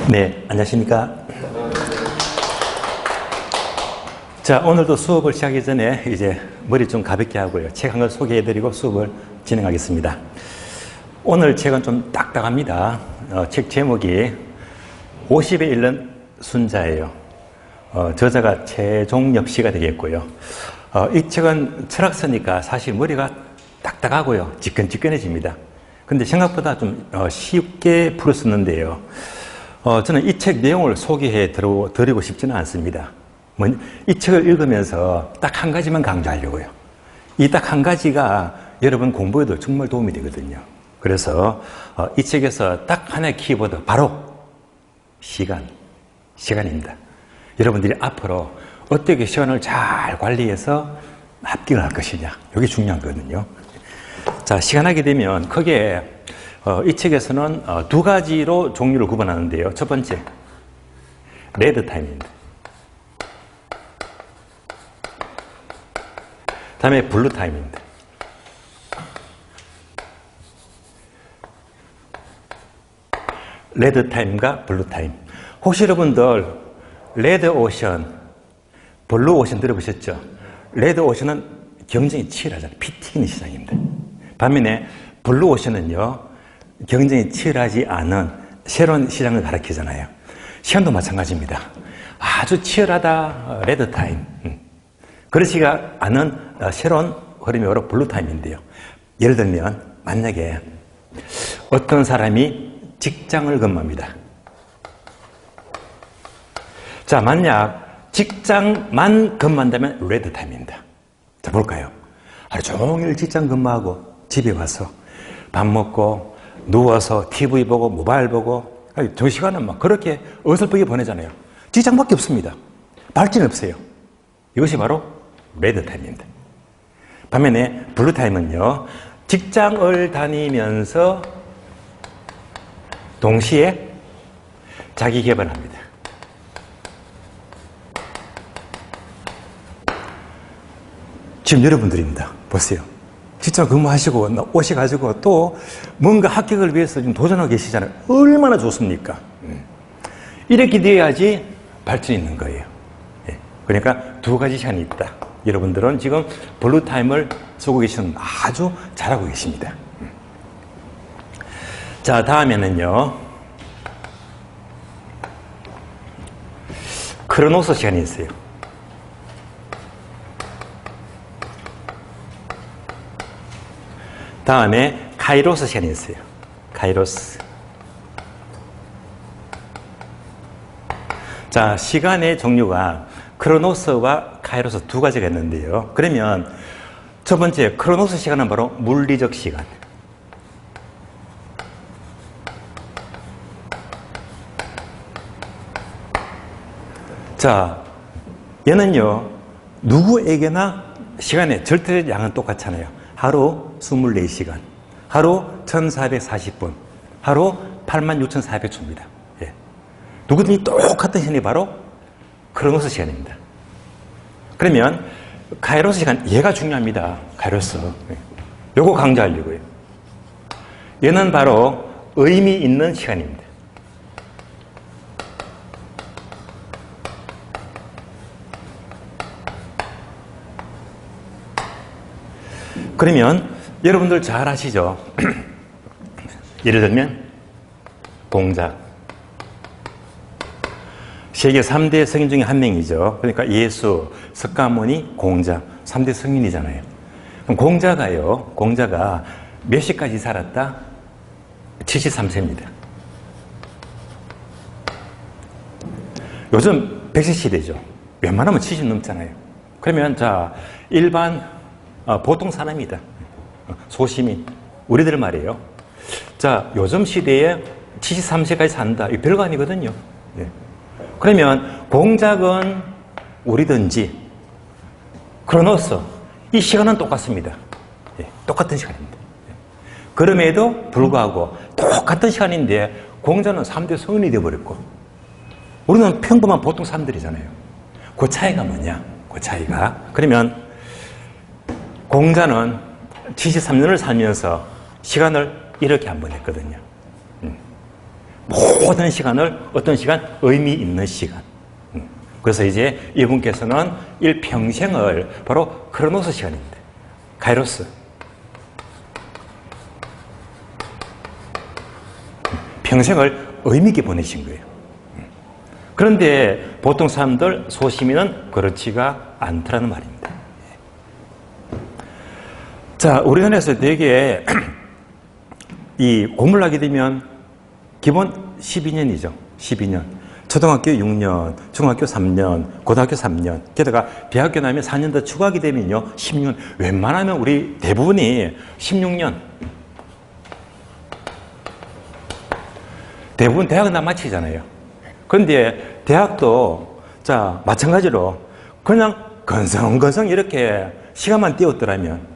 네, 안녕하십니까. 자, 오늘도 수업을 시작하기 전에 이제 머리 좀 가볍게 하고요. 책 한 권 소개해드리고 수업을 진행하겠습니다. 오늘 책은 좀 딱딱합니다. 책 제목이 50에 잃는 순자예요. 저자가 최종엽 씨가 되겠고요. 이 책은 철학서니까 사실 머리가 딱딱하고요. 지끈지끈해집니다. 근데 생각보다 좀 쉽게 풀었었는데요. 저는 이 책 내용을 소개해 드리고 싶지는 않습니다. 이 책을 읽으면서 딱 한 가지만 강조하려고요. 이 딱 한 가지가 여러분 공부에도 정말 도움이 되거든요. 그래서 이 책에서 딱 하나의 키워드, 바로 시간입니다. 여러분들이 앞으로 어떻게 시간을 잘 관리해서 합격을 할 것이냐, 이게 중요한 거거든요. 자, 시간하게 되면 크게 이 책에서는 두 가지로 종류를 구분하는데요. 첫 번째, 레드 타임입니다. 다음에 블루 타임입니다. 레드 타임과 블루 타임. 혹시 여러분들 레드 오션, 블루 오션 들어보셨죠? 레드 오션은 경쟁이 치열하잖아요. 피 튀기는 시장입니다. 반면에 블루 오션은요, 경쟁이 치열하지 않은 새로운 시장을 가리키잖아요. 시간도 마찬가지입니다. 아주 치열하다, 레드 타임. 그렇지가 않은 새로운 흐름이 바로 블루 타임인데요. 예를 들면 만약에 어떤 사람이 직장을 근무합니다. 자, 만약 직장만 근무한다면 레드 타임입니다. 자, 볼까요? 하루 종일 직장 근무하고 집에 와서 밥 먹고 누워서 TV 보고 모바일 보고 저 시간은 막 그렇게 어설프게 보내잖아요. 직장밖에 없습니다. 발전 없어요. 이것이 바로 레드 타임입니다. 반면에 블루 타임은요, 직장을 다니면서 동시에 자기 개발합니다. 지금 여러분들입니다. 보세요. 직장 근무하시고 오셔가지고 또 뭔가 합격을 위해서 지금 도전하고 계시잖아요. 얼마나 좋습니까? 이렇게 돼야지 발전이 있는 거예요. 그러니까 두 가지 시간이 있다. 여러분들은 지금 블루 타임을 쓰고 계시는 아주 잘하고 계십니다. 자, 다음에는요, 크로노스 시간이 있어요. 다음에 카이로스 시간이 있어요. 카이로스. 자, 시간의 종류가 크로노스와 카이로스 두 가지가 있는데요. 그러면 첫 번째 크로노스 시간은 바로 물리적 시간. 자, 얘는요, 누구에게나 시간의 절대 양은 똑같잖아요. 하루 24시간, 하루 1440분, 하루 86,400초입니다. 예. 누구든지 똑같은 시간이 바로 크로노스 시간입니다. 그러면 카이로스 시간, 얘가 중요합니다. 카이로스. 예. 요거 강조하려고요. 얘는 바로 의미 있는 시간입니다. 그러면 여러분들 잘 아시죠? 예를 들면 공작. 세계 3대 성인 중에 한 명이죠. 그러니까 예수, 석가모니, 공작 3대 성인이잖아요. 그럼 공자가 몇 시까지 살았다? 73세입니다. 요즘 100세 시대죠. 웬만하면 70 넘잖아요. 그러면 자, 일반 보통 사람이다. 소시민. 우리들 말이에요. 자, 요즘 시대에 73세까지 산다. 이거 별거 아니거든요. 예. 그러면 공작은 우리든지 크로노스, 이 시간은 똑같습니다. 예. 똑같은 시간입니다. 예. 그럼에도 불구하고 똑같은 시간인데 공작은 3대 성인이 되어버렸고 우리는 평범한 보통 사람들이잖아요. 그 차이가 뭐냐? 그 차이가. 그러면 공자는 73년을 살면서 시간을 이렇게 한 번 했거든요. 모든 시간을 어떤 시간? 의미 있는 시간. 그래서 이제 이분께서는 일평생을 바로 크로노스 시간입니다. 카이로스. 평생을 의미 있게 보내신 거예요. 그런데 보통 사람들, 소시민은 그렇지가 않더라는 말입니다. 자, 우리나라에서 되게 이 공부를 하게 되면 기본 12년이죠. 12년. 초등학교 6년, 중학교 3년, 고등학교 3년, 게다가 대학교 나면 4년 더 추가하게 되면요, 16년. 웬만하면 우리 대부분이 16년. 대부분 대학은 다 마치잖아요. 그런데 대학도, 자, 마찬가지로 그냥 건성건성 이렇게 시간만 띄웠더라면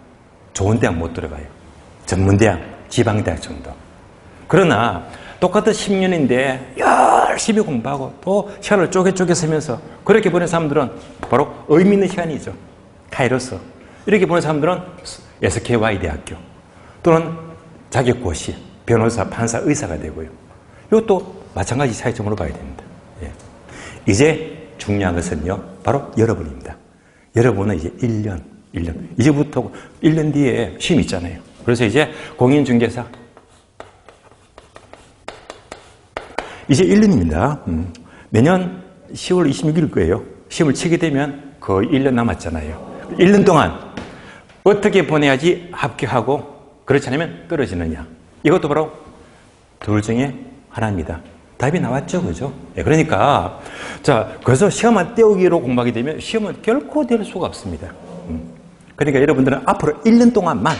좋은 대학 못 들어가요. 전문대학, 지방대학 정도. 그러나 똑같은 10년인데 열심히 공부하고 또 시간을 쪼개 쓰면서 그렇게 보낸 사람들은 바로 의미 있는 시간이죠. 카이로스. 이렇게 보낸 사람들은 SKY 대학교 또는 자격고시, 변호사, 판사, 의사가 되고요. 이것도 마찬가지 차이점으로 봐야 됩니다. 예. 이제 중요한 것은요, 바로 여러분입니다. 여러분은 이제 1년. 이제부터 1년 뒤에 시험 있잖아요. 그래서 이제 공인중개사. 이제 1년입니다. 내년 10월 26일 거예요. 시험을 치게 되면 거의 1년 남았잖아요. 1년 동안 어떻게 보내야지 합격하고 그렇지 않으면 떨어지느냐. 이것도 바로 둘 중에 하나입니다. 답이 나왔죠, 그죠? 예, 그러니까, 자, 그래서 시간만 때우기로 공부하게 되면 시험은 결코 될 수가 없습니다. 그러니까 여러분들은 앞으로 1년 동안만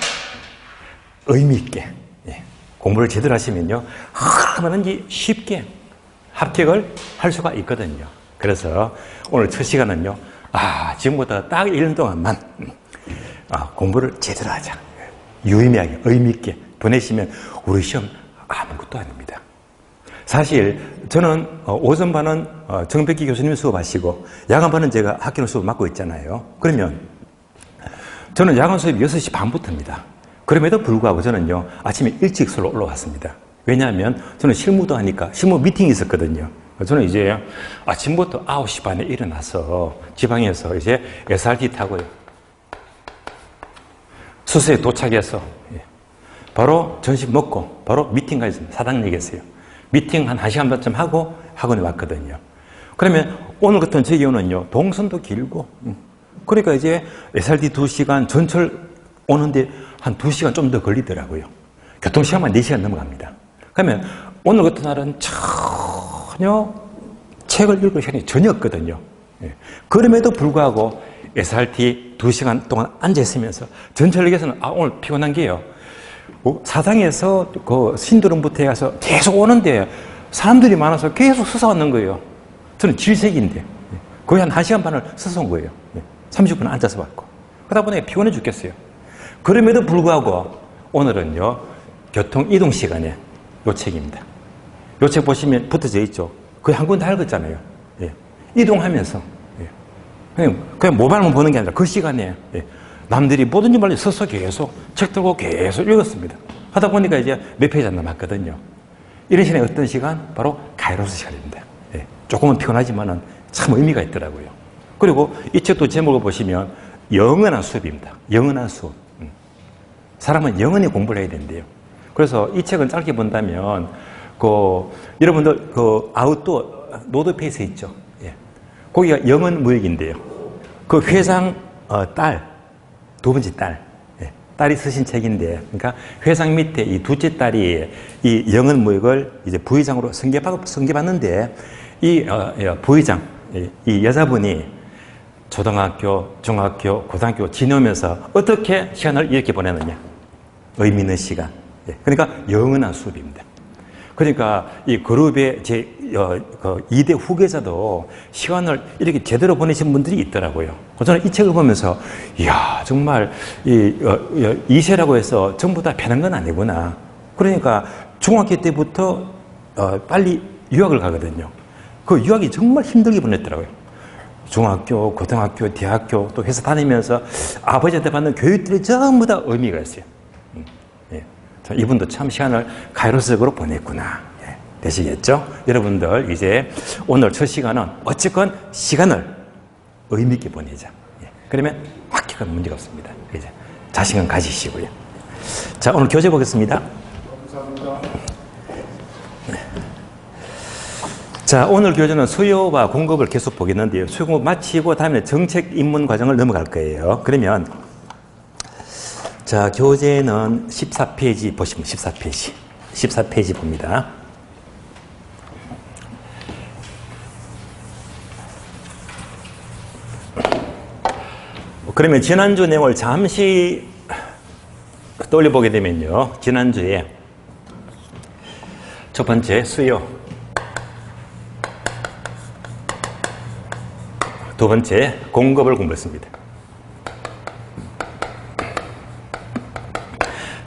의미있게, 예, 공부를 제대로 하시면요, 얼마든지 쉽게 합격을 할 수가 있거든요. 그래서 오늘 첫 시간은요, 지금부터 딱 1년 동안만 공부를 제대로 하자. 유의미하게, 의미있게 보내시면 우리 시험 아무것도 아닙니다. 사실 저는 오전반은 정백기 교수님 수업하시고 야간반은 제가 학교 수업 맡고 있잖아요. 그러면 저는 야간 수업이 6시 반부터입니다. 그럼에도 불구하고 저는요, 아침에 일찍 서로 올라왔습니다. 왜냐하면 저는 실무도 하니까 실무 미팅이 있었거든요. 저는 이제 아침부터 9시 반에 일어나서 지방에서 이제 SRT 타고요, 수서에 도착해서 바로 점심 먹고 바로 미팅 가 있습니다. 사당역에서요. 미팅 한 1시간 반쯤 하고 학원에 왔거든요. 그러면 오늘 같은 제 경우는요, 동선도 길고, 그러니까 이제 SRT 2시간, 전철 오는데 한 2시간 좀 더 걸리더라고요. 교통시간만 4시간 넘어갑니다. 그러면 오늘 같은 날은 전혀 책을 읽을 시간이 전혀 없거든요. 그럼에도 불구하고 SRT 2시간 동안 앉아있으면서 전철역에서는 오늘 피곤한 게요, 사당에서 그 신도림부터 가서 계속 오는데 사람들이 많아서 계속 서서 왔는 거예요. 저는 질색인데 거의 한 1시간 반을 서서 온 거예요. 30분 앉아서 왔고. 그러다 보니 피곤해 죽겠어요. 그럼에도 불구하고 오늘은요, 교통 이동 시간에 요 책입니다. 요 책 보시면 붙어져 있죠. 거의 한 권 다 읽었잖아요. 이동하면서. 그냥 모바일만 보는 게 아니라 그 시간에 남들이 뭐든지 말로 서서 계속 책 들고 계속 읽었습니다. 하다 보니까 이제 몇 페이지 안 남았거든요. 이런 시간에 어떤 시간? 바로 카이로스 시간입니다. 조금은 피곤하지만은 참 의미가 있더라고요. 그리고 이 책도 제목을 보시면 영원한 수업입니다. 영원한 수업. 사람은 영원히 공부를 해야 된대요. 그래서 이 책은 짧게 본다면, 여러분들 아웃도어 노드페이스 있죠? 거기가 영원 무역인데요. 그 회장 딸, 두 번째 딸이 쓰신 책인데, 그러니까 회장 밑에 이 둘째 딸이 이 영원 무역을 이제 부회장으로 승계받는데, 이 부회장, 이 여자분이 초등학교, 중학교, 고등학교 지내면서 어떻게 시간을 이렇게 보내느냐. 의미 있는 시간. 그러니까 영원한 수업입니다. 그러니까 이 그룹의 제 2대 후계자도 시간을 이렇게 제대로 보내신 분들이 있더라고요. 저는 이 책을 보면서, 이야, 정말 이 세라고 해서 전부 다 배는 건 아니구나. 그러니까 중학교 때부터 빨리 유학을 가거든요. 그 유학이 정말 힘들게 보냈더라고요. 중학교, 고등학교, 대학교, 또 회사 다니면서 아버지한테 받는 교육들이 전부 다 의미가 있어요. 이분도 참 시간을 카이로스적으로 보냈구나. 되시겠죠? 여러분들 이제 오늘 첫 시간은 어쨌건 시간을 의미 있게 보내자. 예. 그러면 합격은 문제가 없습니다. 이제 자신감 가지시고요. 자, 오늘 교재 보겠습니다. 감사합니다. 자, 오늘 교재는 수요와 공급을 계속 보겠는데요. 수요 공급 마치고 다음에 정책 입문 과정을 넘어갈 거예요. 그러면 자, 교재는 14페이지 보시면 14페이지 봅니다. 그러면 지난주 내용을 잠시 떠올려보게 되면요. 지난주에 첫 번째 수요, 두 번째 공급을 공부했습니다.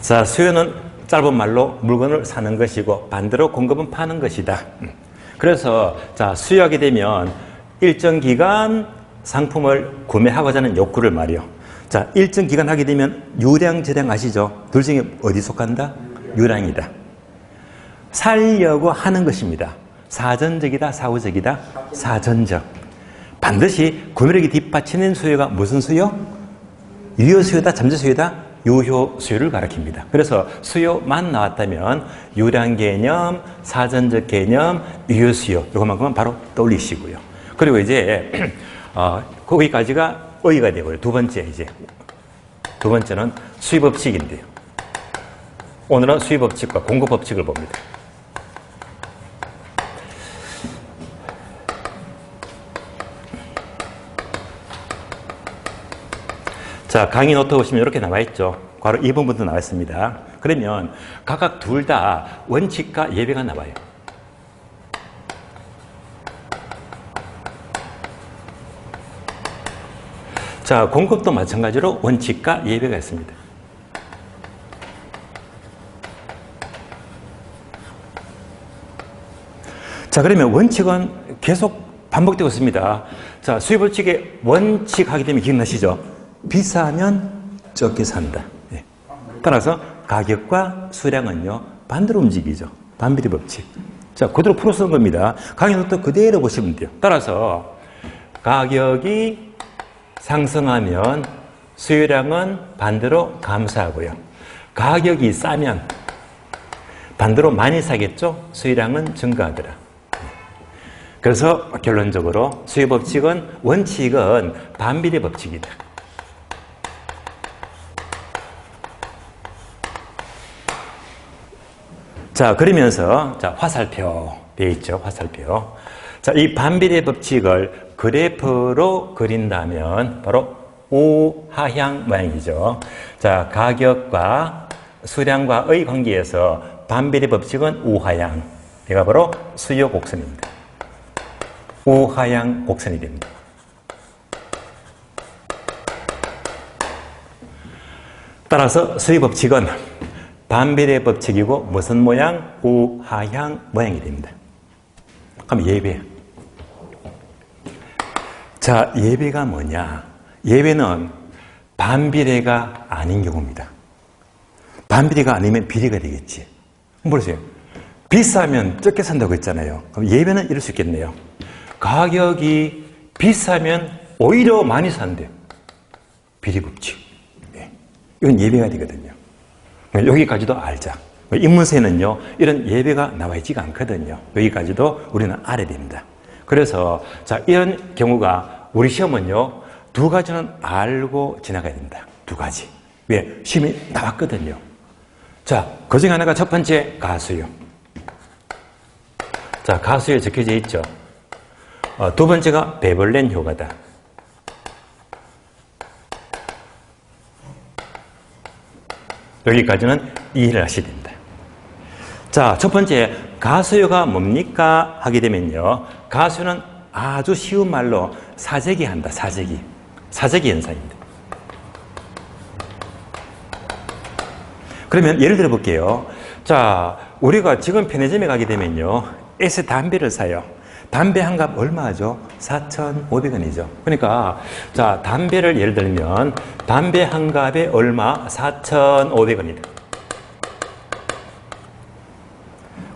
자, 수요는 짧은 말로 물건을 사는 것이고 반대로 공급은 파는 것이다. 그래서 자, 수요하게 되면 일정 기간 상품을 구매하고자 하는 욕구를 말이요. 자, 일정 기간 하게 되면 유량, 저량 아시죠? 둘 중에 어디 속한다? 유량이다. 살려고 하는 것입니다. 사전적이다, 사후적이다? 사전적. 반드시 구매력이 뒷받치는 수요가 무슨 수요? 유효 수요다, 잠재 수요다? 유효 수요를 가리킵니다. 그래서 수요만 나왔다면 유량 개념, 사전적 개념, 유효 수요 이것만큼은 바로 떠올리시고요. 그리고 이제 거기까지가 의의가 되고요. 두 번째는 수요 법칙인데요. 오늘은 수요 법칙과 공급 법칙을 봅니다. 자, 강의 노트 보시면 이렇게 나와 있죠. 바로 이 부분도 나와 있습니다. 그러면 각각 둘 다 원칙과 예배가 나와요. 자, 공급도 마찬가지로 원칙과 예배가 있습니다. 자, 그러면 원칙은 계속 반복되고 있습니다. 자, 수요 법칙의 원칙 하게 되면 기억나시죠? 비싸면 적게 산다. 예. 따라서 가격과 수량은요, 반대로 움직이죠. 반비례 법칙. 자, 그대로 풀어 쓰는 겁니다. 강의 노트 그대로 보시면 돼요. 따라서 가격이 상승하면 수요량은 반대로 감소하고요. 가격이 싸면 반대로 많이 사겠죠? 수요량은 증가하더라. 그래서 결론적으로 수요 법칙은 원칙은 반비례 법칙이다. 자, 그러면서 자, 화살표 되어 있죠. 화살표. 자, 이 반비례 법칙을 그래프로 그린다면 바로 우하향 모양이죠. 자, 가격과 수량과의 관계에서 반비례 법칙은 우하향. 얘가 바로 수요 곡선입니다. 우하향 곡선이 됩니다. 따라서 수요 법칙은 반비례 법칙이고 무슨 모양? 우하향 모양이 됩니다. 그럼 예배. 자, 예배가 뭐냐? 예배는 반비례가 아닌 경우입니다. 반비례가 아니면 비례가 되겠지. 보세요. 비싸면 적게 산다고 했잖아요. 그럼 예배는 이럴 수 있겠네요. 가격이 비싸면 오히려 많이 산대요. 비례 법칙. 네. 이건 예배가 되거든요. 여기까지도 알자. 입문서에는요, 이런 예배가 나와 있지가 않거든요. 여기까지도 우리는 알아야 됩니다. 그래서, 자, 이런 경우가 우리 시험은요, 두 가지는 알고 지나가야 됩니다. 두 가지. 왜? 시험이 나왔거든요. 자, 그 중에 하나가 첫 번째, 가수요. 자, 가수에 적혀져 있죠. 두 번째가 베벌렌 효과다. 여기까지는 이해를 하셔야 됩니다. 자, 첫 번째, 가수요가 뭡니까? 하게 되면요. 가수는 아주 쉬운 말로 사재기 한다, 사재기. 사재기 현상입니다. 그러면 예를 들어 볼게요. 자, 우리가 지금 편의점에 가게 되면요. 에세 담배를 사요. 담배 한 갑 얼마죠? 4,500원이죠. 그러니까, 자, 담배를 예를 들면, 담배 한 갑에 얼마? 4,500원이다.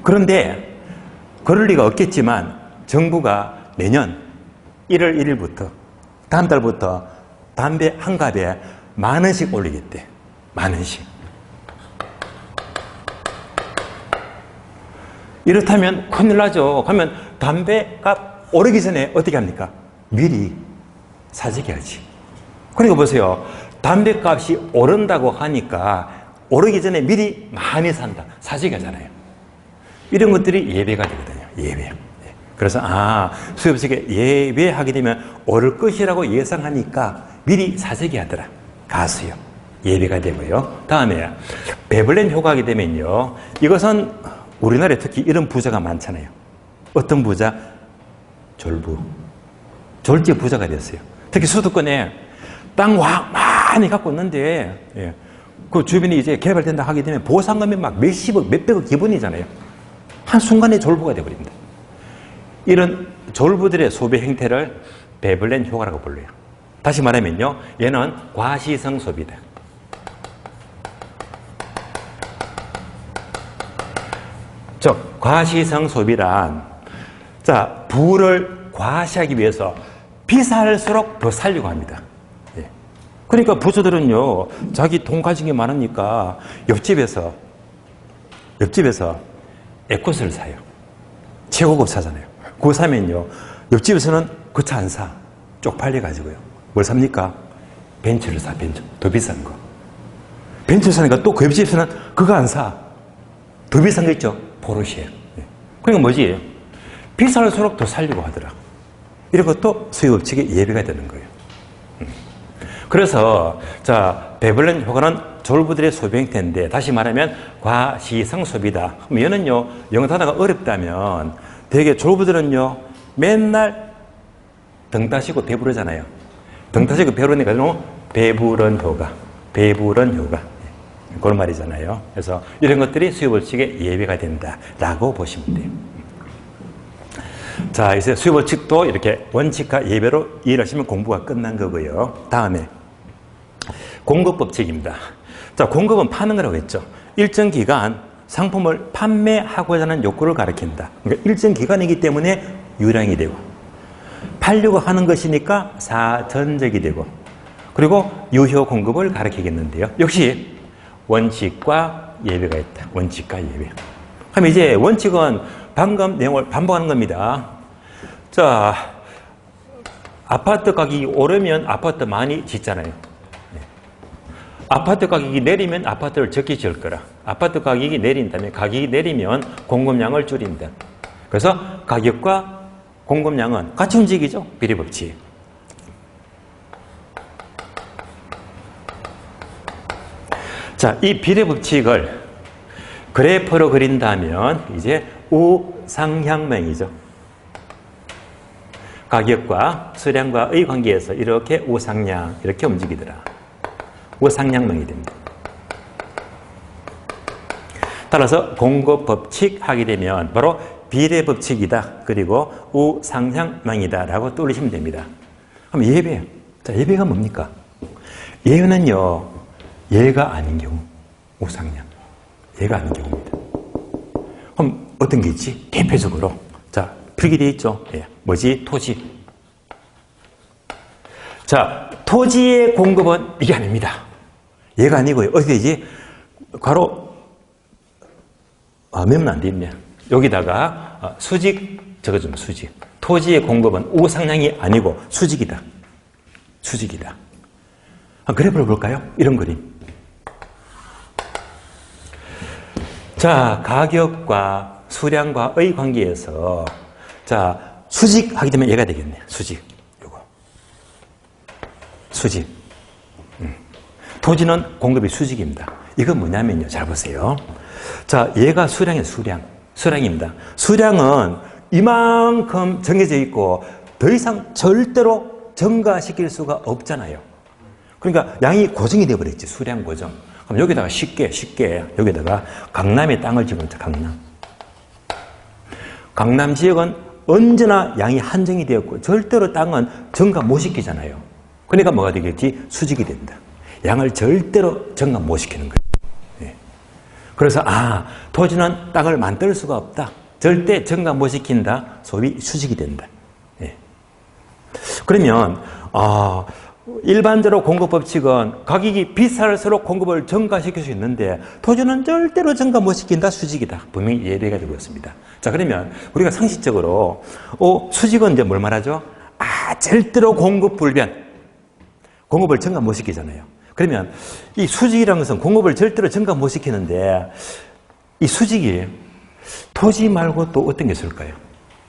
그런데, 그럴 리가 없겠지만 정부가 내년 1월 1일부터 다음 달부터 담배 한 갑에 10,000원씩 올리겠대. 10,000원씩. 이렇다면 큰일 나죠. 그러면 담배값 오르기 전에 어떻게 합니까? 미리 사재기 하지. 그러니까 보세요. 담배값이 오른다고 하니까 오르기 전에 미리 많이 산다. 사재기 하잖아요. 이런 것들이 예배가 되거든요. 예배. 그래서 수요일에 예배하게 되면 오를 것이라고 예상하니까 미리 사재기 하더라. 가수요. 예배가 되고요. 다음에 베블렌 효과가 되면요. 이것은 우리나라에 특히 이런 부자가 많잖아요. 어떤 부자? 졸부. 졸지 부자가 됐어요. 특히 수도권에 땅 많이 갖고 있는데 그 주변이 이제 개발된다 하게 되면 보상금이 막 몇십억, 몇백억 기본이잖아요. 한순간에 졸부가 되어버립니다. 이런 졸부들의 소비 행태를 베블렌 효과라고 불러요. 다시 말하면요. 얘는 과시성 소비다. 즉 과시성 소비란 부를 과시하기 위해서 비쌀수록 더 살려고 합니다. 그러니까 부자들은요. 자기 돈 가진 게 많으니까 옆집에서 에코스를 사요. 최고급 사잖아요. 그거 사면요. 옆집에서는 그 차 안 사. 쪽팔려가지고요. 뭘 삽니까? 벤츠를 사, 벤츠. 더 비싼 거. 벤츠를 사니까 또 그 옆집에서는 그거 안 사. 더 비싼 거 있죠? 포르쉐. 그러니까 뭐지? 비쌀수록 더 살려고 하더라. 이런 것도 수요업칙의 예배가 되는 거예요. 그래서, 베블렌 효과는 졸부들의 소비 행태인데, 다시 말하면 과시성 소비다. 그럼 얘는요, 영어 단어가 어렵다면, 되게 졸부들은요, 맨날 등 따시고 배부르잖아요. 등 따시고 배부르니까 배부른 효과. 그런 말이잖아요. 그래서 이런 것들이 수요벌칙의 예배가 된다라고 보시면 돼요. 이제 수요벌칙도 이렇게 원칙과 예배로 이해하시면 공부가 끝난 거고요. 다음에 공급법칙입니다. 공급은 파는 거라고 했죠. 일정 기간 상품을 판매하고자 하는 욕구를 가리킨다. 그러니까 일정 기간이기 때문에 유량이 되고 팔려고 하는 것이니까 사전적이 되고 그리고 유효 공급을 가리키겠는데요. 역시 원칙과 예배가 있다. 원칙과 예배. 그럼 이제 원칙은 방금 내용을 반복하는 겁니다. 아파트 가격이 오르면 아파트 많이 짓잖아요. 아파트 가격이 내리면 아파트를 적게 지을 거라. 아파트 가격이 내린다면 가격이 내리면 공급량을 줄인다. 그래서 가격과 공급량은 같이 움직이죠. 비례법칙. 이 비례법칙을 그래프로 그린다면 이제 우상향망이죠. 가격과 수량과의 관계에서 이렇게 우상향 이렇게 움직이더라. 우상향망이 됩니다. 따라서 공급법칙 하게 되면 바로 비례법칙이다. 그리고 우상향망이다 라고 떠올리시면 됩니다. 그럼 예배. 예배가 뭡니까? 예배는요. 예가 아닌 경우. 우상향. 예가 아닌 경우입니다. 그럼 어떤 게 있지? 대표적으로. 필기되어 있죠? 뭐지? 토지. 토지의 공급은 이게 아닙니다. 얘가 아니고요. 어떻게 되지? 괄호, 메모는 안 돼 있네. 여기다가 수직 적어주면 수직. 토지의 공급은 우상향이 아니고 수직이다. 수직이다. 그래프를 볼까요? 이런 그림. 가격과 수량과의 관계에서 수직 하게 되면 얘가 되겠네. 수직. 요거. 수직. 토지는 공급이 수직입니다. 이건 뭐냐면요. 잘 보세요. 얘가 수량이에요. 수량입니다. 수량은 이만큼 정해져 있고 더 이상 절대로 증가시킬 수가 없잖아요. 그러니까 양이 고정이 되어버렸지. 수량 고정. 그럼 여기다가 쉽게 여기다가 강남에 땅을 집어넣자. 강남 지역은 언제나 양이 한정이 되었고 절대로 땅은 증가 못 시키잖아요. 그러니까 뭐가 되겠지? 수직이 된다. 양을 절대로 증가 못 시키는 거예요. 그래서 토지는 땅을 만들 수가 없다. 절대 증가 못 시킨다. 소위 수직이 된다. 예. 그러면 일반적으로 공급법칙은 가격이 비쌀수록 공급을 증가시킬 수 있는데 토지는 절대로 증가 못 시킨다. 수직이다. 분명히 예외가 되고 있습니다. 자, 그러면 우리가 상식적으로 수직은 이제 뭘 말하죠? 절대로 공급 불변. 공급을 증가 못 시키잖아요. 그러면 이 수직이라는 것은 공급을 절대로 증가 못 시키는데 이 수직이 토지 말고 또 어떤 게 있을까요?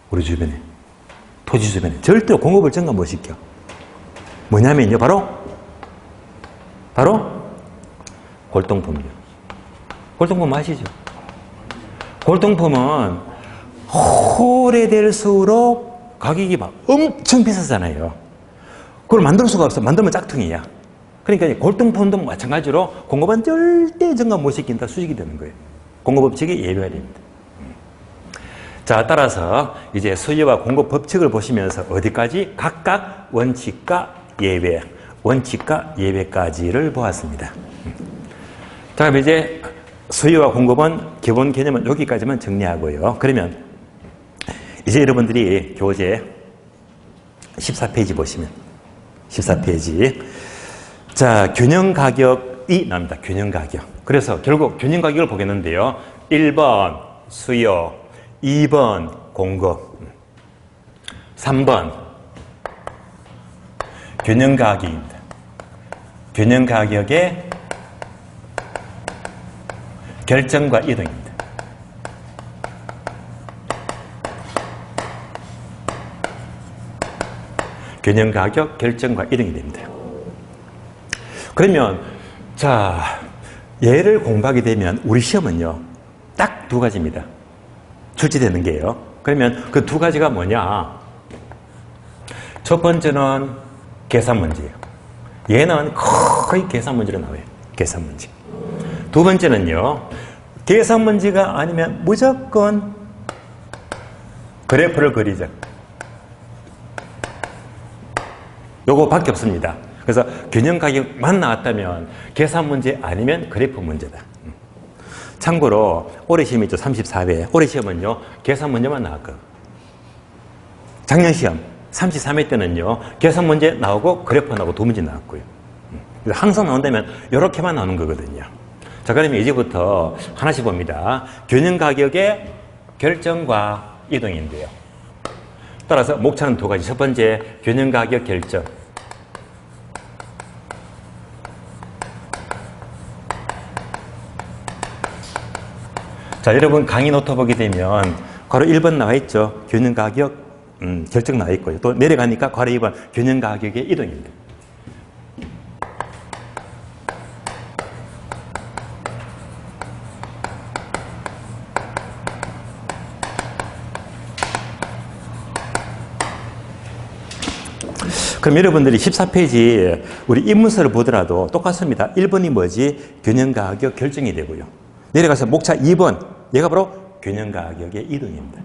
우리 주변에. 토지 주변에. 절대로 공급을 증가 못 시켜. 뭐냐면요. 바로 골동품이요. 골동품 아시죠? 골동품은 오래될수록 가격이 막 엄청 비싸잖아요. 그걸 만들 수가 없어. 만들면 짝퉁이야. 그러니까 골동품도 마찬가지로 공급은 절대 증가 못 시킨다. 수직이 되는 거예요. 공급법칙이 예외가 됩니다. 자, 따라서 이제 수요와 공급 법칙을 보시면서 어디까지? 각각 원칙과 예외, 원칙과 예외까지를 보았습니다. 자, 그럼 이제 수요와 공급은 기본 개념은 여기까지만 정리하고요. 그러면 이제 여러분들이 교재 14페이지 보시면 14페이지. 자, 균형 가격이 나옵니다. 균형 가격. 그래서 결국 균형 가격을 보겠는데요. 1번 수요, 2번 공급, 3번 균형 가격입니다. 균형 가격의 결정과 이동입니다. 균형 가격 결정과 이동이 됩니다. 그러면 자, 얘를 공부하게 되면 우리 시험은요 딱 두 가지입니다. 출제되는 게요. 그러면 그 두 가지가 뭐냐? 첫 번째는 계산 문제예요. 얘는 거의 계산 문제로 나와요. 계산 문제. 두 번째는요, 계산 문제가 아니면 무조건 그래프를 그리자. 요거밖에 없습니다. 그래서 균형 가격만 나왔다면 계산 문제 아니면 그래프 문제다. 참고로 올해 시험이 있죠. 34회. 올해 시험은요. 계산 문제만 나왔거든요. 작년 시험 33회 때는요. 계산 문제 나오고 그래프 나오고 두 문제 나왔고요. 그래서 항상 나온다면 이렇게만 나오는 거거든요. 자, 그러면 이제부터 하나씩 봅니다. 균형 가격의 결정과 이동인데요. 따라서 목차는 두 가지. 첫 번째, 균형 가격 결정. 자, 여러분 강의 노트 보게 되면 괄호 1번 나와 있죠. 균형 가격 결정 나와 있고요. 또 내려가니까 괄호 2번 균형 가격의 이동입니다. 그럼 여러분들이 14페이지 우리 입문서를 보더라도 똑같습니다. 1번이 뭐지? 균형 가격 결정이 되고요. 내려가서 목차 2번, 얘가 바로 균형 가격의 이동입니다.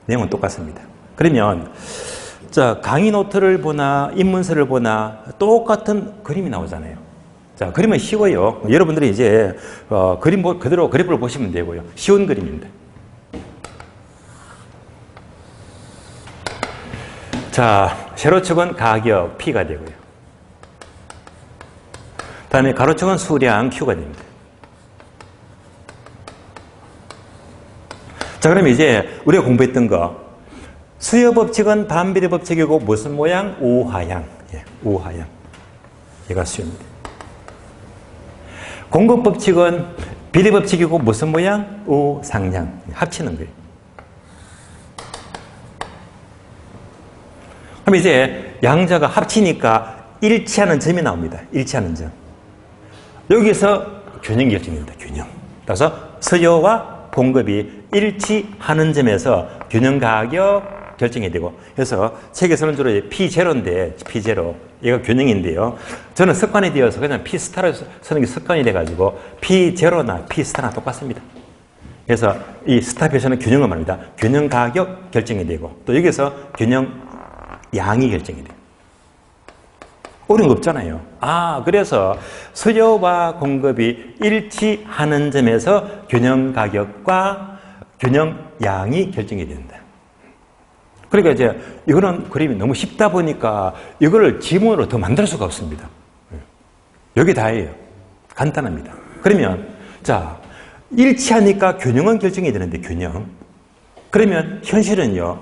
내용은 똑같습니다. 그러면 자, 강의 노트를 보나 입문서를 보나 똑같은 그림이 나오잖아요. 자, 그림은 쉬워요. 여러분들이 이제 그림 그대로 그래프를 보시면 되고요. 쉬운 그림입니다. 자, 세로축은 가격 P가 되고요. 다음에 가로축은 수량 Q가 됩니다. 자, 그러면 이제 우리가 공부했던 거 수요 법칙은 반비례 법칙이고 무슨 모양? 우하향. 예, 우하향. 얘가 수요입니다. 공급 법칙은 비례 법칙이고 무슨 모양? 우상향. 합치는 거예요. 그럼 이제 양자가 합치니까 일치하는 점이 나옵니다. 일치하는 점. 여기서 균형이 결정됩니다. 균형. 따라서 수요와 공급이 일치하는 점에서 균형 가격 결정이 되고, 그래서 책에서는 주로 P0인데, P0. 얘가 균형인데요. 저는 습관이 되어서 그냥 P 스타를 쓰는 게 습관이 돼가지고 P0나 P 스타나 똑같습니다. 그래서 이 스타 표시는 균형을 말합니다. 균형 가격 결정이 되고, 또 여기서 균형 양이 결정이 돼요. 어려운 거 없잖아요. 그래서 수요와 공급이 일치하는 점에서 균형 가격과 균형 양이 결정이 된다. 그러니까 이제 이거는 그림이 너무 쉽다 보니까 이거를 지문으로 더 만들 수가 없습니다. 여기 다예요. 간단합니다. 그러면 자, 일치하니까 균형은 결정이 되는데 균형. 그러면 현실은요.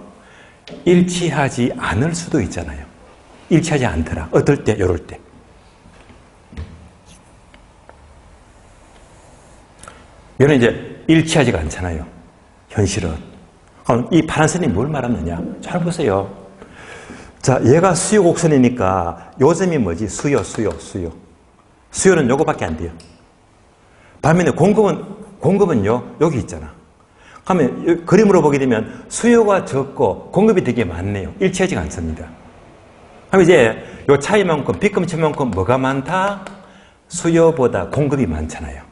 일치하지 않을 수도 있잖아요. 일치하지 않더라. 어떨 때? 이럴 때. 이거는 이제 일치하지가 않잖아요. 현실은. 그럼 이 파란 선이 뭘 말하느냐? 잘 보세요. 자, 얘가 수요 곡선이니까 요점이 뭐지? 수요. 수요는 요거밖에 안 돼요. 반면에 공급은요, 여기 있잖아. 그러면 그림으로 보게 되면 수요가 적고 공급이 되게 많네요. 일치하지가 않습니다. 그럼 이제 요 차이만큼, 빗금치만큼 뭐가 많다? 수요보다 공급이 많잖아요.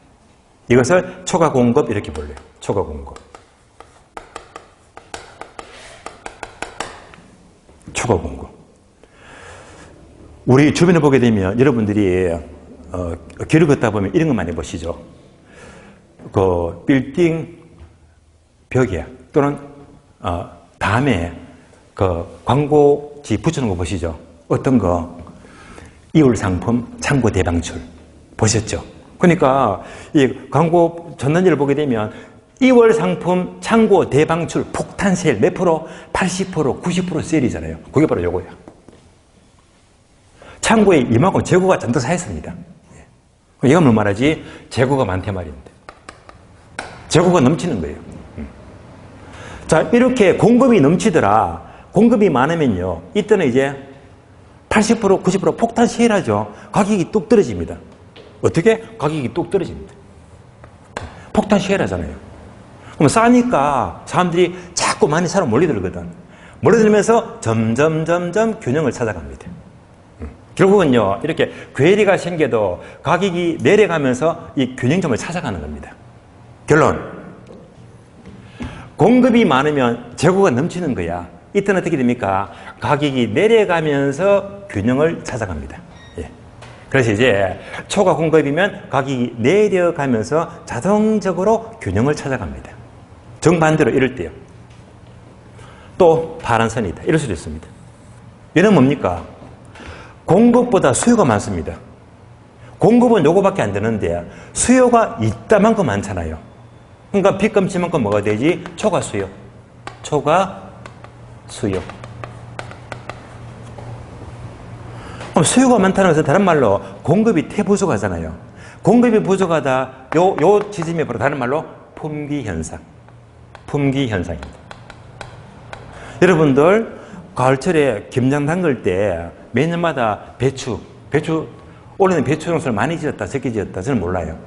이것을 초과 공급 이렇게 볼래요. 초과 공급. 초과 공급. 우리 주변에 보게 되면 여러분들이 길을 걷다 보면 이런 거 많이 보시죠. 그 빌딩 벽에 또는 담에 그 광고지 붙여놓은 거 보시죠. 어떤 거? 2월 상품 창고 대방출 보셨죠? 그러니까 이 광고 전단지를 보게 되면 2월 상품 창고 대방출 폭탄 세일 몇 프로? 80%, 90% 세일이잖아요. 그게 바로 요거야. 창고에 이만큼 재고가 잔뜩 차 있습니다. 얘가 뭘 말하지? 재고가 많대 말인데. 재고가 넘치는 거예요. 자, 이렇게 공급이 넘치더라. 공급이 많으면요. 이때는 이제 80%, 90% 폭탄 세일하죠. 가격이 뚝 떨어집니다. 어떻게? 가격이 뚝 떨어집니다. 폭탄 세일하잖아요. 그럼 싸니까 사람들이 자꾸 많이 사러 몰려들거든. 몰려들면서 점점 균형을 찾아갑니다. 결국은요, 이렇게 괴리가 생겨도 가격이 내려가면서 이 균형점을 찾아가는 겁니다. 결론. 공급이 많으면 재고가 넘치는 거야. 이때는 어떻게 됩니까? 가격이 내려가면서 균형을 찾아갑니다. 예. 그래서 이제 초과 공급이면 가격이 내려가면서 자동적으로 균형을 찾아갑니다. 정반대로 이럴 때요. 또 파란 선이 있다. 이럴 수도 있습니다. 얘는 뭡니까? 공급보다 수요가 많습니다. 공급은 요거밖에 안 되는데 수요가 이따만큼 많잖아요. 그러니까 빗금치만큼 뭐가 되지? 초과 수요. 초과 수요. 그럼 수요가 많다는 것은 다른 말로 공급이 태부족하잖아요. 공급이 부족하다. 요 지점이 바로 다른 말로 품귀 현상. 품귀 현상입니다. 여러분들 가을철에 김장 담글 때 매년마다 배추 올해는 배추 농사를 많이 지었다 적게 지었다 저는 몰라요.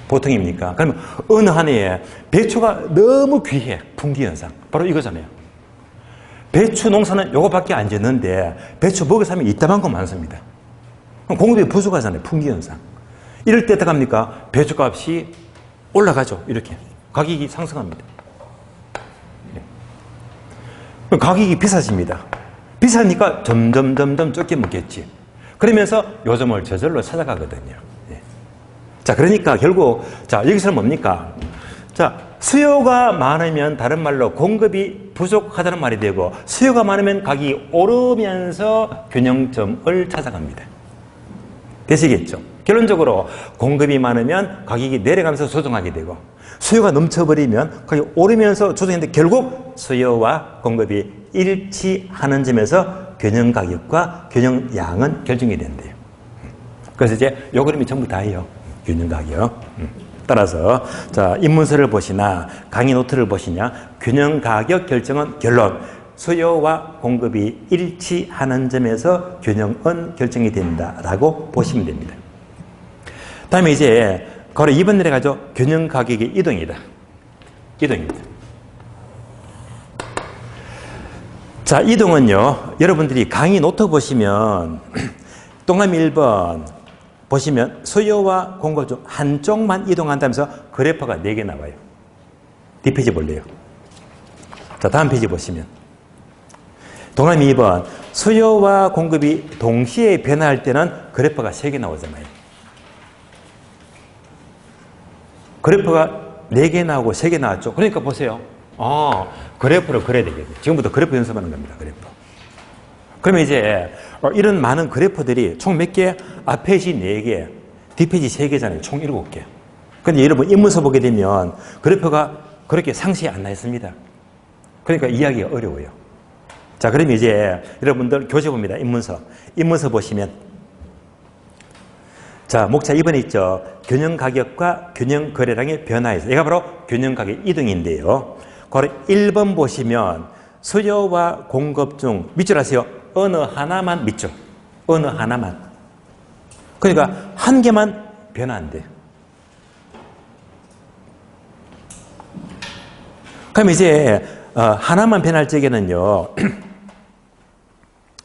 보통입니까? 그러면 어느 한 해에 배추가 너무 귀해. 품귀 현상. 바로 이거잖아요. 배추 농사는 요거밖에 안 짓는데 배추 먹여 사면 이따만큼 많습니다. 그럼 공급이 부족하잖아요. 품귀 현상. 이럴 때 어떡합니까? 배추값이 올라가죠. 이렇게. 가격이 상승합니다. 그럼 가격이 비싸집니다. 비싸니까 점점 적게 먹겠지. 그러면서 요점을 저절로 찾아가거든요. 자, 그러니까 결국, 자, 여기서는 뭡니까? 자, 수요가 많으면 다른 말로 공급이 부족하다는 말이 되고, 수요가 많으면 가격이 오르면서 균형점을 찾아갑니다. 되시겠죠? 결론적으로 공급이 많으면 가격이 내려가면서 조정하게 되고, 수요가 넘쳐버리면 가격이 오르면서 조정했는데 결국 수요와 공급이 일치하는 점에서 균형 가격과 균형 양은 결정이 된대요. 그래서 이제 요 그림이 전부 다예요. 균형 가격. 따라서 자, 입문서를 보시나 강의 노트를 보시냐 균형 가격 결정은 결론 수요와 공급이 일치하는 점에서 균형은 결정이 된다라고 보시면 됩니다. 다음에 이제 바로 2번 내려가죠. 균형 가격의 이동이다. 이동입니다. 자, 이동은요. 여러분들이 강의 노트 보시면 동그라미 1번 보시면 수요와 공급 중 한쪽만 이동한다면서 그래프가 4개 나와요. 뒷페이지 볼래요? 자, 다음 페이지 보시면 동그라미 2번 수요와 공급이 동시에 변화할 때는 그래프가 3개 나오잖아요. 그래프가 4개 나오고 3개 나왔죠. 그러니까 보세요. 그래프를 그려야 되겠네요. 지금부터 그래프 연습하는 겁니다. 그래프. 그러면 이제 이런 많은 그래프들이 총 몇 개? 앞페이지 4개, 뒷페이지 3개잖아요. 총 7개. 근데 여러분 인문서 보게 되면 그래프가 그렇게 상세히 안 나 있습니다. 그러니까 이해하기가 어려워요. 자, 그러면 이제 여러분들 교재 봅니다. 인문서. 인문서 보시면 자, 목차 2번에 있죠. 균형 가격과 균형 거래량의 변화에서. 얘가 바로 균형 가격 이동인데요. 바로 1번 보시면 수요와 공급 중 밑줄 하세요. 어느 하나만 밑줄. 어느 하나만. 그러니까 한 개만 변화한대. 그럼 이제 하나만 변할 적에는요.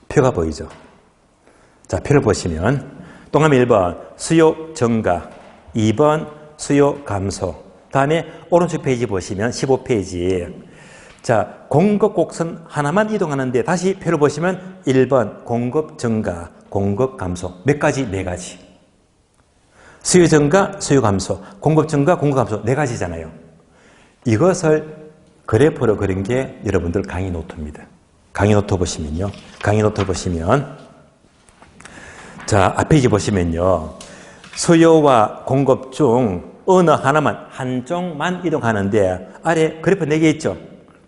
표가 보이죠. 자, 표를 보시면 동그라미 1번 수요 증가, 2번 수요 감소. 다음에 오른쪽 페이지 보시면 15페이지. 자, 공급 곡선 하나만 이동하는데 다시 표를 보시면 1번 공급 증가, 공급 감소. 몇 가지? 4가지. 수요 증가, 수요 감소, 공급 증가, 공급 감소. 4가지잖아요. 이것을 그래프로 그린 게 여러분들 강의 노트입니다. 강의 노트 보시면요. 강의 노트 보시면 자, 앞페이지 보시면요. 수요와 공급 중 어느 하나만, 한쪽만 이동하는데 아래 그래프 4개 있죠.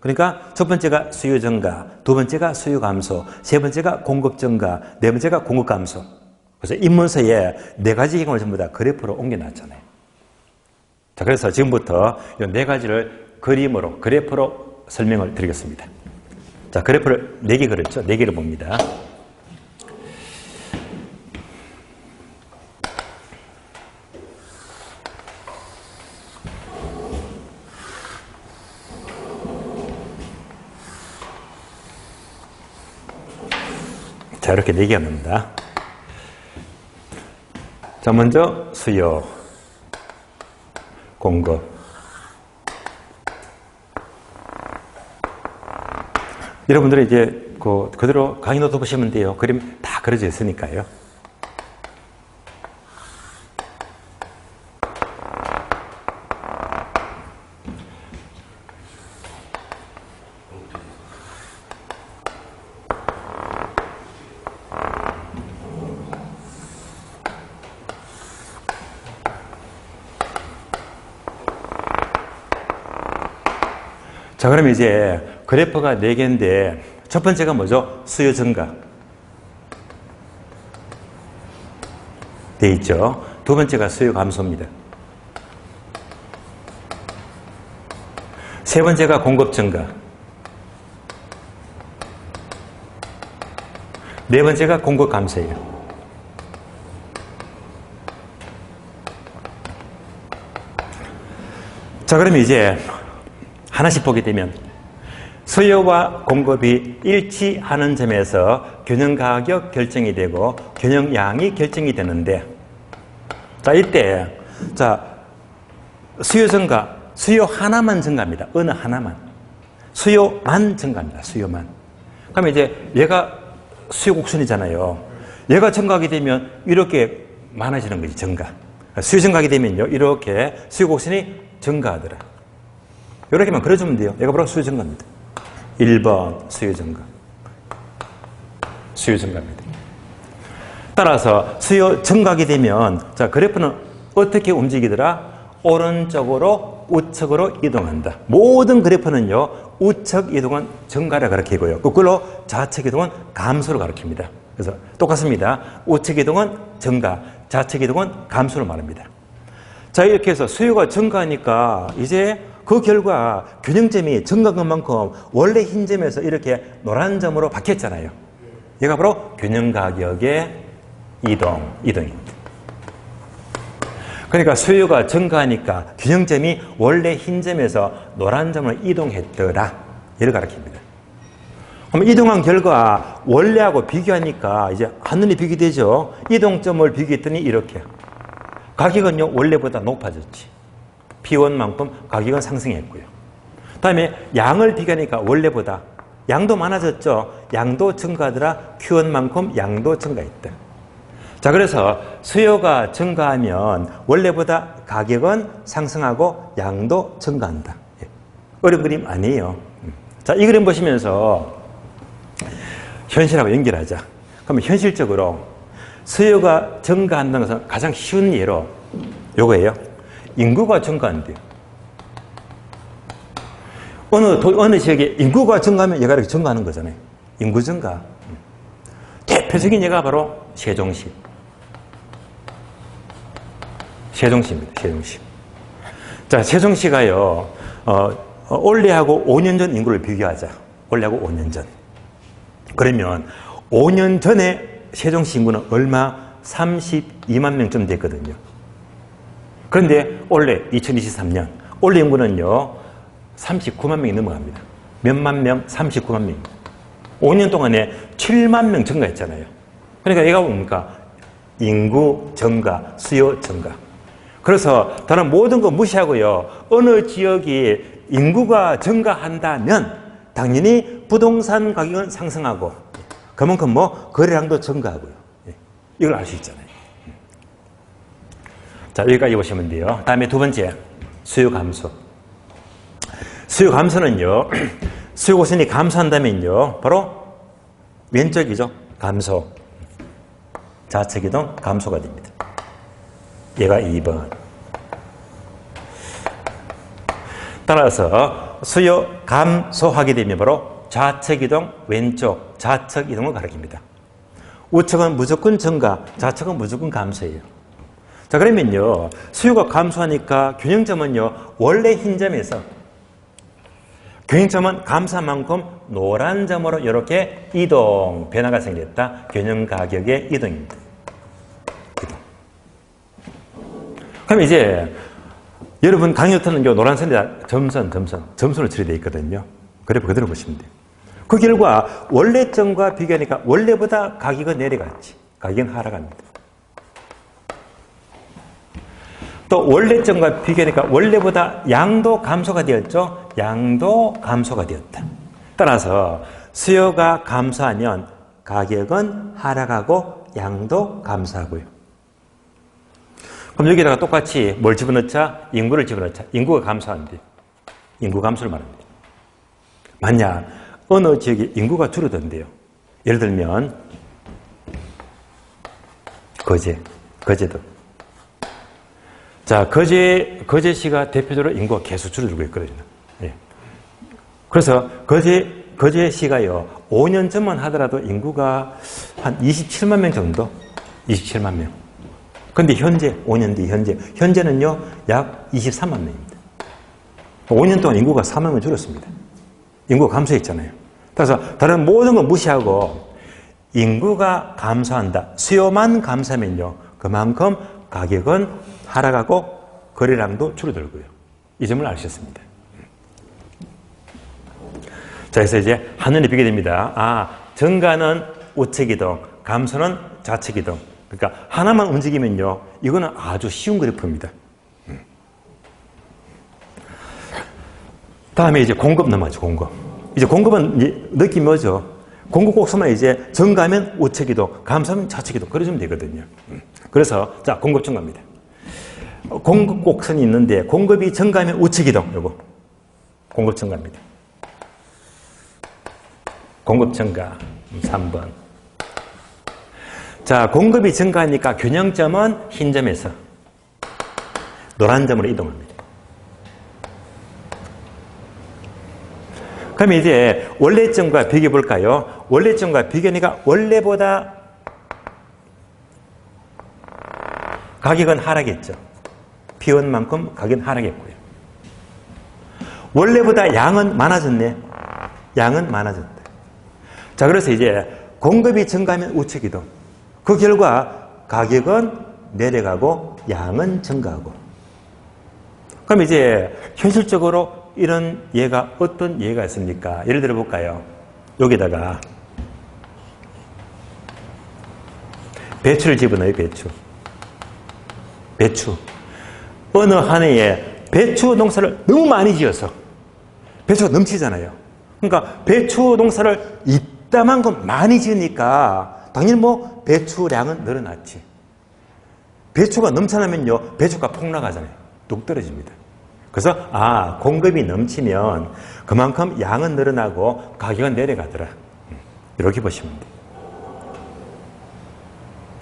그러니까 첫 번째가 수요 증가, 두 번째가 수요 감소, 세 번째가 공급 증가, 네 번째가 공급 감소. 그래서 인문서에 4가지 경우를 전부 다 그래프로 옮겨놨잖아요. 자, 그래서 지금부터 이 4가지를 그림으로, 그래프로 설명을 드리겠습니다. 자, 그래프를 4개 그렸죠. 4개를 봅니다. 자, 이렇게 4개가 나옵니다. 자, 먼저 수요, 공급. 여러분들이 이제 그대로 강의 노트 보시면 돼요. 그림 다 그려져 있으니까요. 자, 그럼 이제 그래프가 4개인데 첫 번째가 뭐죠? 수요 증가. 돼 있죠. 두 번째가 수요 감소입니다. 세 번째가 공급 증가. 네 번째가 공급 감소예요. 자, 그럼 이제 하나씩 보게 되면 수요와 공급이 일치하는 점에서 균형 가격 결정이 되고 균형 양이 결정이 되는데, 자, 이때 자, 수요 증가, 수요 하나만 증가합니다. 어느 하나만. 수요만 증가합니다. 수요만. 그러면 이제 얘가 수요 곡선이잖아요. 얘가 증가하게 되면 이렇게 많아지는 거지, 증가. 수요 증가하게 되면요, 이렇게 수요 곡선이 증가하더라. 이렇게만 그려주면 돼요. 얘가 바로 수요 증가입니다. 1번 수요 증가. 수요 증가입니다. 따라서 수요 증가하게 되면, 자, 그래프는 어떻게 움직이더라? 오른쪽으로 우측으로 이동한다. 모든 그래프는요, 우측 이동은 증가를 가리키고요. 거꾸로 좌측 이동은 감소를 가리킵니다. 그래서 똑같습니다. 우측 이동은 증가, 좌측 이동은 감소를 말합니다. 자, 이렇게 해서 수요가 증가하니까 이제 그 결과 균형점이 증가한 것만큼 원래 흰 점에서 이렇게 노란 점으로 바뀌었잖아요. 얘가 바로 균형 가격의 이동입니다. 그러니까 수요가 증가하니까 균형점이 원래 흰 점에서 노란 점으로 이동했더라. 이를 가리킵니다. 그럼 이동한 결과 원래하고 비교하니까 이제 한눈에 비교되죠. 이동점을 비교했더니 이렇게. 가격은요, 원래보다 높아졌지. P1만큼 가격은 상승했고요. 다음에 양을 비교하니까 원래보다 양도 많아졌죠. 양도 증가하더라. Q1만큼 양도 증가했다. 자, 그래서 수요가 증가하면 원래보다 가격은 상승하고 양도 증가한다. 예. 어려운 그림 아니에요. 자, 이 그림 보시면서 현실하고 연결하자. 그러면 현실적으로 수요가 증가한다는 것은 가장 쉬운 예로 요거예요. 인구가 증가한대요. 어느 지역에 인구가 증가하면 얘가 이렇게 증가하는 거잖아요. 인구 증가. 대표적인 예가 바로 세종시. 세종시입니다. 세종시. 자, 세종시가요, 올해하고 5년 전 인구를 비교하자. 올해하고 5년 전. 그러면 5년 전에 세종시 인구는 얼마? 32만 명쯤 됐거든요. 그런데 올해 2023년 올해 인구는요 39만 명이 넘어갑니다. 몇만 명? 39만 명입니다. 5년 동안에 7만 명 증가했잖아요. 그러니까 얘가 뭡니까? 인구 증가, 수요 증가. 그래서 다른 모든 거 무시하고요. 어느 지역이 인구가 증가한다면 당연히 부동산 가격은 상승하고 그만큼 뭐 거래량도 증가하고요. 이걸 알 수 있잖아요. 자, 여기까지 보시면 돼요. 다음에 두 번째, 수요 감소. 수요 감소는요, 수요 곡선이 감소한다면요, 바로 왼쪽이죠. 감소. 좌측 이동 감소가 됩니다. 얘가 2번. 따라서 수요 감소하게 되면 바로 좌측 이동, 왼쪽, 좌측 이동을 가리킵니다. 우측은 무조건 증가, 좌측은 무조건 감소예요. 자, 그러면요, 수요가 감소하니까 균형점은요, 원래 흰 점에서 균형점은 감소한 만큼 노란 점으로 이렇게 이동, 변화가 생겼다. 균형 가격의 이동입니다. 이동. 그럼 이제 여러분 강요터는 노란선에다 점선을 처리되어 있거든요. 그래프 그대로 보시면 돼요. 그 결과 원래점과 비교하니까 원래보다 가격은 내려갔지. 가격은 하락합니다. 또 원래점과 비교하니까 원래보다 양도 감소가 되었죠. 양도 감소가 되었다. 따라서 수요가 감소하면 가격은 하락하고 양도 감소하고요. 그럼 여기다가 똑같이 뭘 집어넣자? 인구를 집어넣자. 인구가 감소한대. 인구 감소를 말합니다. 만약 어느 지역에 인구가 줄어든대요. 예를 들면 거제도. 자, 거제시가 대표적으로 인구가 계속 줄어들고 있거든요. 예. 그래서 거제시가요, 5년 전만 하더라도 인구가 한 27만 명 정도? 27만 명. 근데 현재, 5년 뒤 현재는요, 약 23만 명입니다. 5년 동안 인구가 4만 명 줄었습니다. 인구가 감소했잖아요. 그래서 다른 모든 걸 무시하고 인구가 감소한다. 수요만 감소하면요, 그만큼 가격은 하락하고 거래량도 줄어들고요. 이 점을 아셨습니다. 자, 그래서 이제 한눈에 비게 됩니다. 아, 증가는 우측 이동, 감소는 좌측 이동. 그러니까 하나만 움직이면요, 이거는 아주 쉬운 그래프입니다. 다음에 이제 공급 넘어가죠. 공급. 이제 공급은 이제 느낌이 뭐죠? 공급 곡선만 이제 증가하면 우측 이동, 감소하면 좌측 이동. 그러시면 되거든요. 그래서 자, 공급 증가입니다. 공급 곡선이 있는데 공급이 증가하면 우측 이동. 요거 공급 증가입니다. 공급 증가 3번. 자, 공급이 증가하니까 균형점은 흰 점에서 노란 점으로 이동합니다. 그럼 이제 원래점과 비교해 볼까요? 원래점과 비교하니까 원래보다 가격은 하락했죠. 피온 만큼 가격은 하락했고요. 원래보다 양은 많아졌네. 양은 많아졌다. 자, 그래서 이제 공급이 증가하면 우측 이동. 그 결과 가격은 내려가고 양은 증가하고. 그럼 이제 현실적으로 이런 예가 어떤 예가 있습니까? 예를 들어 볼까요? 여기다가 배추를 집어넣어요. 배추. 어느 한 해에 배추 농사를 너무 많이 지어서 배추가 넘치잖아요. 그러니까 배추 농사를 이따만큼 많이 지으니까 당연히 뭐 배추량은 늘어났지. 배추가 넘쳐나면요, 배추가 폭락하잖아요. 뚝 떨어집니다. 그래서 공급이 넘치면 그만큼 양은 늘어나고 가격은 내려가더라. 이렇게 보시면 돼요.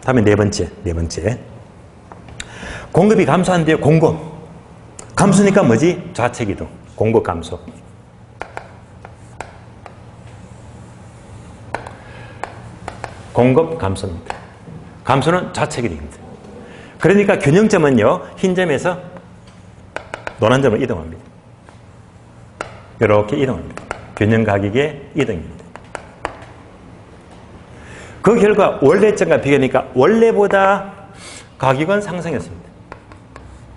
다음에 네 번째. 공급이 감소하는데요. 공급. 감소니까 뭐지? 좌측이동. 공급 감소. 공급 감소입니다. 감소는 좌측이동입니다. 그러니까 균형점은요. 흰 점에서 노란 점으로 이동합니다. 이렇게 이동합니다. 균형 가격의 이동입니다. 그 결과 원래점과 비교하니까 원래보다 가격은 상승했습니다.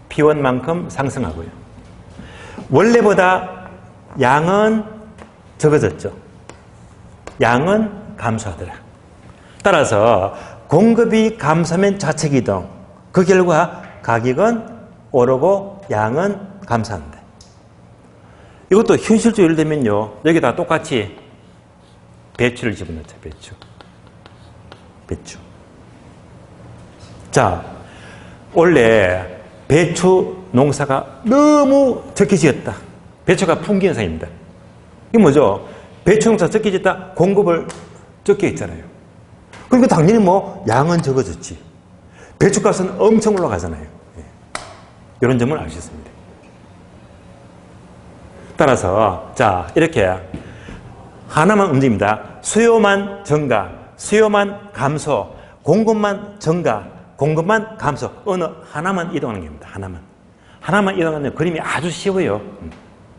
P1만큼 상승하고요. 원래보다 양은 적어졌죠. 양은 감소하더라. 따라서 공급이 감소하면 좌측 이동. 그 결과 가격은 오르고 양은 감소한다. 이것도 현실적으로 예를 들면요. 여기다 똑같이 배추를 집어넣자. 배추. 자, 원래 배추 농사가 너무 적게 지었다. 배추가 풍기 현상입니다. 이게 뭐죠? 배추 농사 적게 지었다. 공급을 적게 했잖아요. 그러니까 당연히 양은 적어졌지. 배추값은 엄청 올라가잖아요. 이런 점을 아셨습니다. 따라서 자 이렇게 하나만 움직입니다. 수요만 증가, 수요만 감소, 공급만 증가, 공급만 감소. 어느 하나만 이동하는 겁니다. 하나만 이동하면 그림이 아주 쉬워요.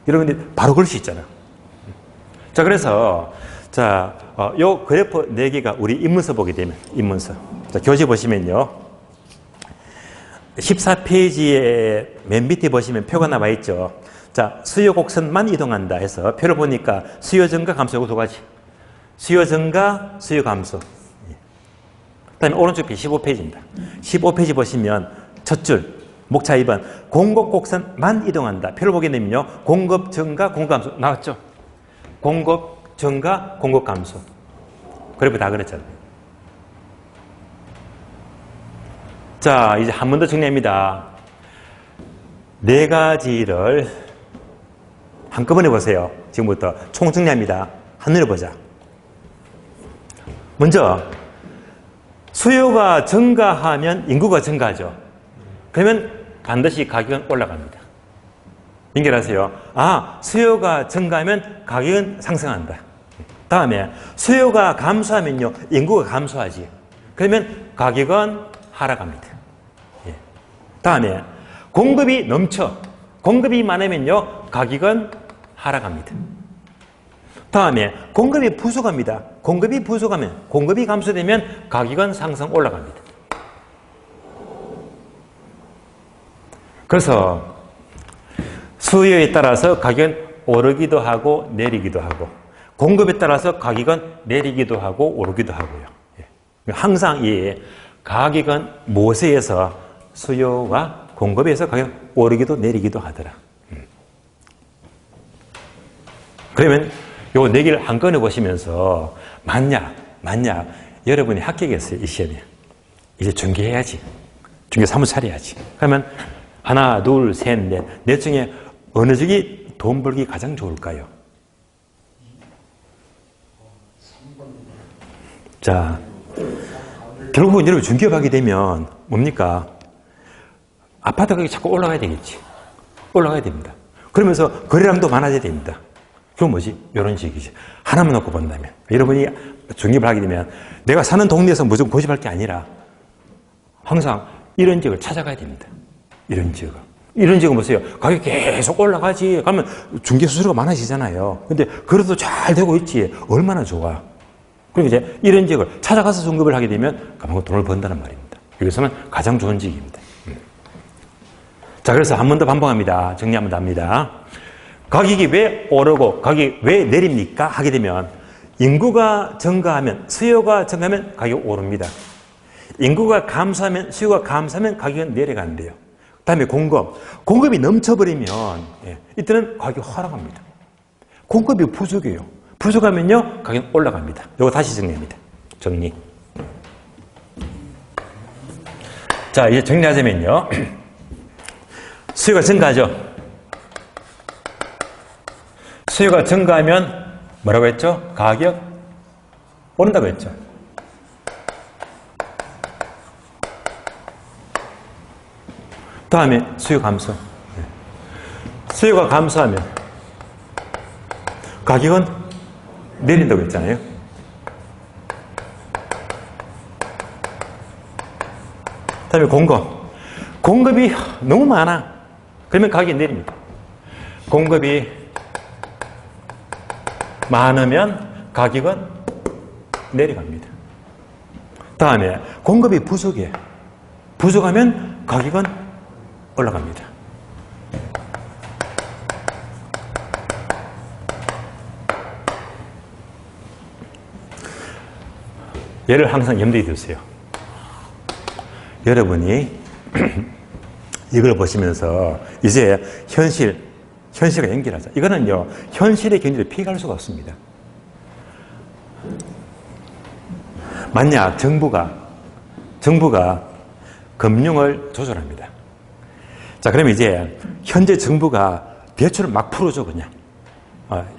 여러분들 바로 그럴 수 있잖아요. 자 그래서 요 그래프 4개가 우리 입문서 보게 되면 입문서. 자 교재 보시면요. 14페이지에 맨 밑에 보시면 표가 나와 있죠. 자, 수요 곡선만 이동한다 해서 표를 보니까 수요 증가, 감소 요거 두 가지. 수요 증가, 수요 감소. 그다음에 오른쪽 표 15페이지입니다. 15페이지 보시면 첫 줄, 목차 2번 공급 곡선만 이동한다. 표를 보게 되면요. 공급 증가, 공급 감소 나왔죠. 공급 증가, 공급 감소. 그래프 다 그랬잖아요. 자, 이제 한 번 더 정리합니다. 4가지를 한꺼번에 보세요. 지금부터 총정리합니다. 한눈에 보자. 먼저 수요가 증가하면 인구가 증가하죠. 그러면 반드시 가격은 올라갑니다. 연결하세요. 수요가 증가하면 가격은 상승한다. 다음에 수요가 감소하면요. 인구가 감소하지. 그러면 가격은 하락합니다. 다음에 공급이 넘쳐. 공급이 많으면요. 가격은 하락합니다. 다음에 공급이 부족합니다. 공급이 부족하면, 공급이 감소되면 가격은 상승 올라갑니다. 그래서 수요에 따라서 가격은 오르기도 하고 내리기도 하고 공급에 따라서 가격은 내리기도 하고 오르기도 하고요. 항상 이 가격은 모세에서 수요와 공급에서 가격 오르기도 내리기도 하더라. 그러면 요 4개를 한꺼번에 보시면서 만약 여러분이 합격했어요. 이 시험에. 이제 중개해야지. 중개 사무 차려야지. 그러면 하나, 둘, 셋, 넷 중에 어느 쪽이 돈 벌기 가장 좋을까요? 자, 결국은 여러분 중개업하게 되면 뭡니까? 아파트 가격이 자꾸 올라가야 되겠지. 올라가야 됩니다. 그러면서 거래량도 많아져야 됩니다. 그건 뭐지? 이런 식이지. 하나만 놓고 본다면. 여러분이 중개업을 하게 되면 내가 사는 동네에서 무조건 고집할 게 아니라 항상 이런 지역을 찾아가야 됩니다. 이런 지역을. 이런 지역은 보세요. 가격이 계속 올라가지. 그러면 중개 수수료가 많아지잖아요. 근데 그래도 잘 되고 있지. 얼마나 좋아. 그리고 이제 이런 지역을 찾아가서 중개업을 하게 되면 그만큼 돈을 번다는 말입니다. 여기서는 가장 좋은 지역입니다. 자, 그래서 한 번 더 반복합니다. 정리 한 번 더 합니다. 가격이 왜 오르고 가격이 왜 내립니까? 하게 되면 인구가 증가하면, 수요가 증가하면 가격이 오릅니다. 인구가 감소하면, 수요가 감소하면 가격은 내려가는데요. 그 다음에 공급이 넘쳐버리면 이때는 가격이 하락합니다. 공급이 부족해요. 부족하면요 가격은 올라갑니다. 이거 다시 정리합니다. 정리. 자, 이제 정리하자면요. 수요가 증가하죠. 수요가 증가하면 뭐라고 했죠? 가격 오른다고 했죠. 다음에 수요 감소. 수요가 감소하면 가격은 내린다고 했잖아요. 다음에 공급. 공급이 너무 많아. 그러면 가격이 내립니다. 공급이 많으면 가격은 내려갑니다. 다음에 공급이 부족해. 부족하면 가격은 올라갑니다. 얘를 항상 염두에 두세요. 여러분이 이걸 보시면서 이제 현실과 연결하자. 이거는요, 현실의 경제를 피해갈 수가 없습니다. 만약 정부가 금융을 조절합니다. 자, 그러면 이제 현재 정부가 대출을 막 풀어줘, 그냥.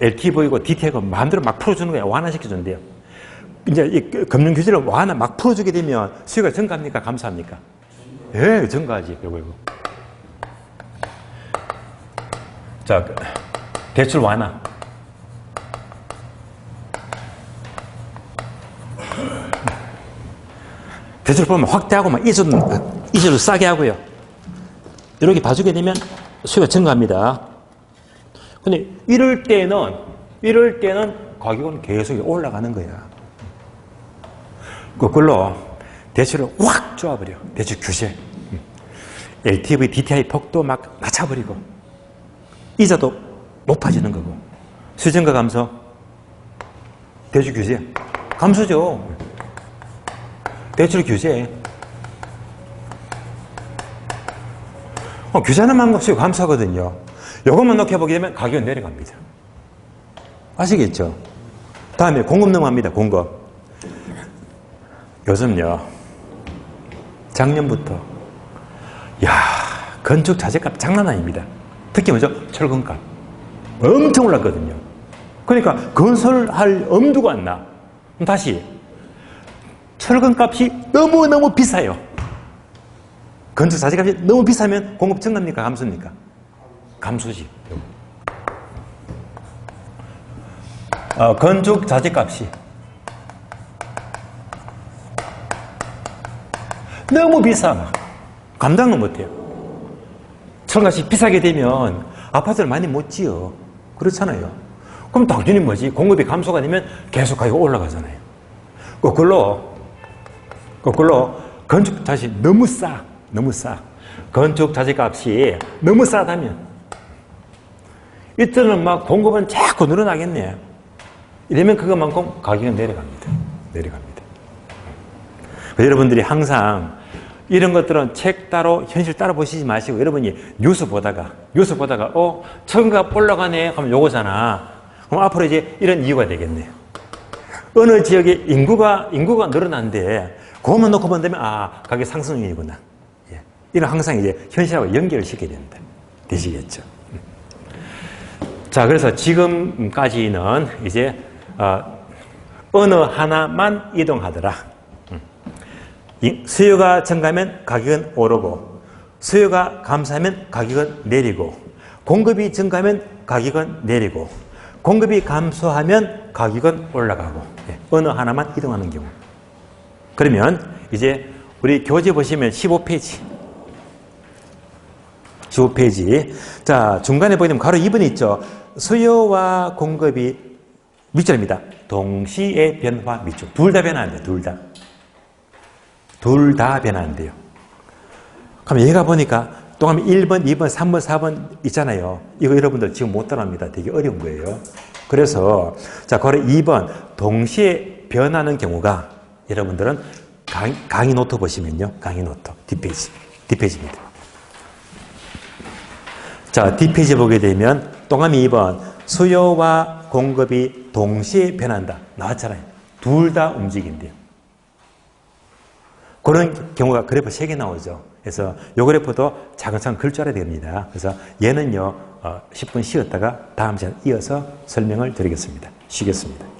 LTV고 DTI고 마음대로 막 풀어주는 거예요. 완화시켜준대요. 이제 이 금융 규제를 막 풀어주게 되면 수요가 증가합니까? 감소합니까? 예, 증가하지, 결국. 자, 대출 완화. 대출 보면 확대하고 막 이자도 싸게 하고요. 이렇게 봐주게 되면 수요가 증가합니다. 근데 이럴 때는 가격은 계속 올라가는 거야. 그걸로 대출을 확 쪼아버려. 대출 규제. LTV, DTI 폭도 막 낮춰버리고 이자도 높아지는 거고. 수요 증가 감소. 대출 규제. 감소죠. 대출 규제. 규제하는 만큼 수요 감소하거든요. 이것만 놓게 보게 되면 가격은 내려갑니다. 아시겠죠? 다음에 공급 넘어갑니다. 공급. 요즘요, 작년부터 건축 자재값 장난 아닙니다. 특히 뭐죠? 철근값 엄청 올랐거든요. 그러니까 건설할 엄두가 안 나. 다시 철근값이 너무너무 비싸요. 건축 자재값이 너무 비싸면 공급 증가입니까? 감소입니까? 감소지. 건축 자재값이 너무 비싸. 감당을 못해요. 철값이 비싸게 되면 아파트를 많이 못 지어. 그렇잖아요. 그럼 당연히 뭐지? 공급이 감소가 되면 계속 가격이 올라가잖아요. 거꾸로 건축 자재 너무 싸. 건축 자재값이 너무 싸다면 이때는 막 공급은 자꾸 늘어나겠네. 이러면 그것만큼 가격은 내려갑니다. 여러분들이 항상 이런 것들은 책 따로 현실 따라 보시지 마시고 여러분이 뉴스 보다가 철근값 올라가네 하면 요거잖아. 그럼 앞으로 이제 이런 이유가 되겠네요. 어느 지역에 인구가 늘어난데 그것만 놓고 본다면 가격 상승률이구나. 이건 항상 이제 현실하고 연결을 시켜야 된다. 되시겠죠? 자, 그래서 지금까지는 이제 어느 하나만 이동하더라. 수요가 증가하면 가격은 오르고 수요가 감소하면 가격은 내리고 공급이 증가하면 가격은 내리고 공급이 감소하면 가격은 올라가고 어느 하나만 이동하는 경우. 그러면 이제 우리 교재 보시면 15페이지. 자, 중간에 보게 되면 가로 2번이 있죠. 수요와 공급이 밑줄입니다. 동시에 변화 밑줄. 둘 다 변화한대요. 둘 다 변화한대요. 그럼 얘가 보니까 동그라미 1번, 2번, 3번, 4번 있잖아요. 이거 여러분들 지금 못 따라합니다. 되게 어려운 거예요. 그래서 자, 가로 2번 동시에 변하는 경우가 여러분들은 강의 노트 보시면요. 강의 노트 뒷페이지입니다. 자, 뒷페이지 보게 되면 동그라미 2번 수요와 공급이 동시에 변한다. 나왔잖아요. 둘 다 움직인대요. 그런 경우가 그래프 3개 나오죠. 그래서 요 그래프도 차근차근 글 줄 알아야 됩니다. 그래서 얘는요, 10분 쉬었다가 다음 시간 이어서 설명을 드리겠습니다. 쉬겠습니다.